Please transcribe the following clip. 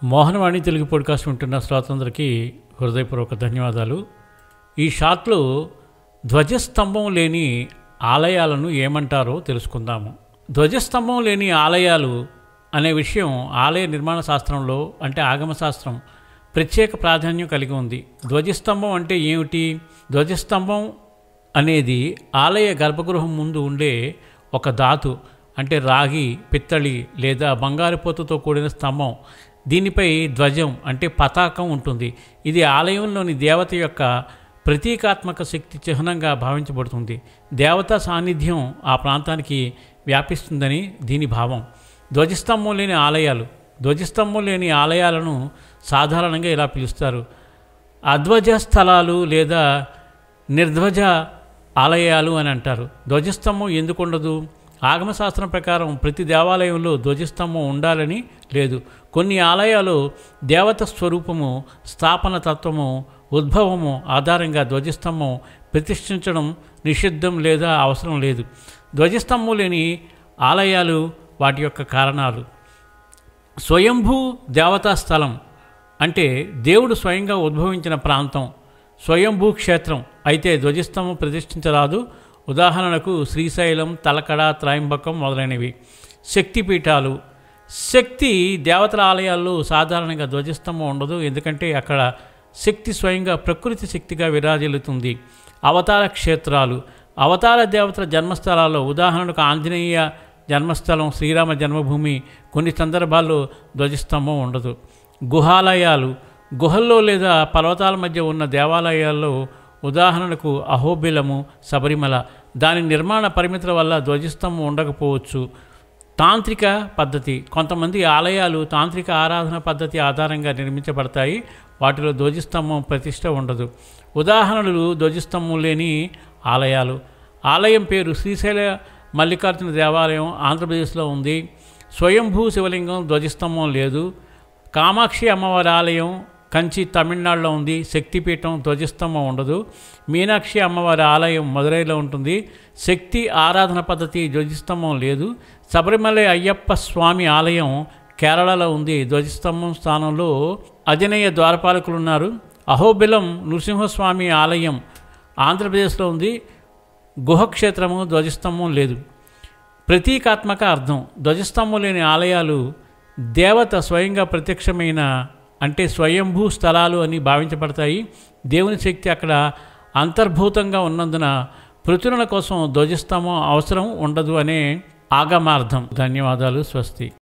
Mohanavani Telugu podcast వింటున్న శ్రోతలందరికీ హృదయపూర్వక ధన్యవాదాలు. ఈ షాట్లో ధ్వజస్తంభం లేని ఆలయాలను ఏమంటారో తెలుసుకుందాము. ధ్వజస్తంభం లేని ఆలయాలు అనే విషయం ఆలయ నిర్మాణ శాస్త్రంలో అంటే ఆగమ శాస్త్రం ప్రత్యేక ప్రాధాన్యం కలిగి ఉంది. ధ్వజస్తంభం అంటే ఏమిటి? ధ్వజస్తంభం అనేది ఆలయ గర్భగృహం ముందు ఉండే ఒక ధాతు అంటే రాగి, పిత్తళి లేదా బంగారుపోతుతో కూడిన స్తంభం. దీనిపై ధ్వజం అంటే పతాకం ఉంటుంది. ఇది ఆలయంలోని దేవత యొక్క ప్రతీకాత్మక శక్తి చిహ్నంగా భావించబడుతుంది. దేవతా సాన్నిధ్యం ఆ ప్రాంతానికి వ్యాపిస్తుందని దీని భావం. ధ్వజస్తంభం లేని ఆలయాలు. ధ్వజస్తంభం లేని ఆలయాలను సాధారణంగా ఇలా పిలుస్తారు: అధ్వజ స్థలాలు లేదా నిర్ధ్వజ ఆలయాలు అని అంటారు. ధ్వజస్తంభం ఎందుకు ఉండదు? ఆగమశాస్త్రం ప్రకారం ప్రతి దేవాలయంలో ధ్వజస్తంభం ఉండాలని లేదు. కొన్ని ఆలయాలు దేవత స్వరూపము, స్థాపన తత్వము, ఉద్భవము ఆధారంగా ధ్వజస్తంభం ప్రతిష్ఠించడం నిషిద్ధం లేదా అవసరం లేదు. ధ్వజస్తంభం లేని ఆలయాలు వాటి యొక్క కారణాలు: స్వయంభూ దేవతా స్థలం అంటే దేవుడు స్వయంగా ఉద్భవించిన ప్రాంతం, స్వయంభూ క్షేత్రం అయితే ధ్వజస్తంభం ప్రతిష్ఠించరాదు. ఉదాహరణకు శ్రీశైలం, తలకడ, త్రయంబకం మొదలైనవి. శక్తిపీఠాలు. శక్తి దేవతల ఆలయాల్లో సాధారణంగా ధ్వజస్తంభం ఉండదు, ఎందుకంటే అక్కడ శక్తి స్వయంగా ప్రకృతి శక్తిగా విరాజిల్లుతుంది. అవతార క్షేత్రాలు. అవతార దేవతల జన్మస్థలాల్లో ఉదాహరణకు ఆంజనేయ జన్మస్థలం, శ్రీరామ జన్మభూమి కొన్ని సందర్భాల్లో ధ్వజస్తంభం ఉండదు. గుహాలయాలు. గుహల్లో లేదా పర్వతాల మధ్య ఉన్న దేవాలయాల్లో ఉదాహరణకు అహోబిలము, శబరిమల. దాని నిర్మాణ పరిమితుల వల్ల ధ్వజస్తంభం ఉండకపోవచ్చు. తాంత్రిక పద్ధతి. కొంతమంది ఆలయాలు తాంత్రిక ఆరాధన పద్ధతి ఆధారంగా నిర్మించబడతాయి. వాటిలో ధ్వజస్తంభం ప్రతిష్ట ఉండదు. ఉదాహరణలు ధ్వజస్తంభం లేని ఆలయాలు: ఆలయం పేరు శ్రీశైల మల్లికార్జున దేవాలయం ఆంధ్రప్రదేశ్లో ఉంది. స్వయంభూ శివలింగం, ధ్వజస్తంభం లేదు. కామాక్షి అమ్మవారి ఆలయం కంచి తమిళనాడులో ఉంది. శక్తిపీఠం, ధ్వజస్తంభం ఉండదు. మీనాక్షి అమ్మవారి ఆలయం మదురైలో ఉంటుంది. శక్తి ఆరాధన పద్ధతి, ధ్వజస్తంభం లేదు. శబరిమల అయ్యప్ప స్వామి ఆలయం కేరళలో ఉంది. ధ్వజస్తంభం స్థానంలో అజనేయ ద్వారపాలకులు ఉన్నారు. అహోబిలం నృసింహస్వామి ఆలయం ఆంధ్రప్రదేశ్లో ఉంది. గుహక్షేత్రము, ధ్వజస్తంభం లేదు. ప్రతీకాత్మక అర్థం. ధ్వజస్తంభం లేని ఆలయాలు దేవత స్వయంగా ప్రత్యక్షమైన అంటే స్వయంభూ స్థలాలు అని భావించబడతాయి. దేవుని శక్తి అక్కడ అంతర్భూతంగా ఉన్నందున ప్రచురణ కోసం ధ్వజస్తంభం అవసరం ఉండదు అనే ఆగమార్థం. ధన్యవాదాలు. స్వస్తి.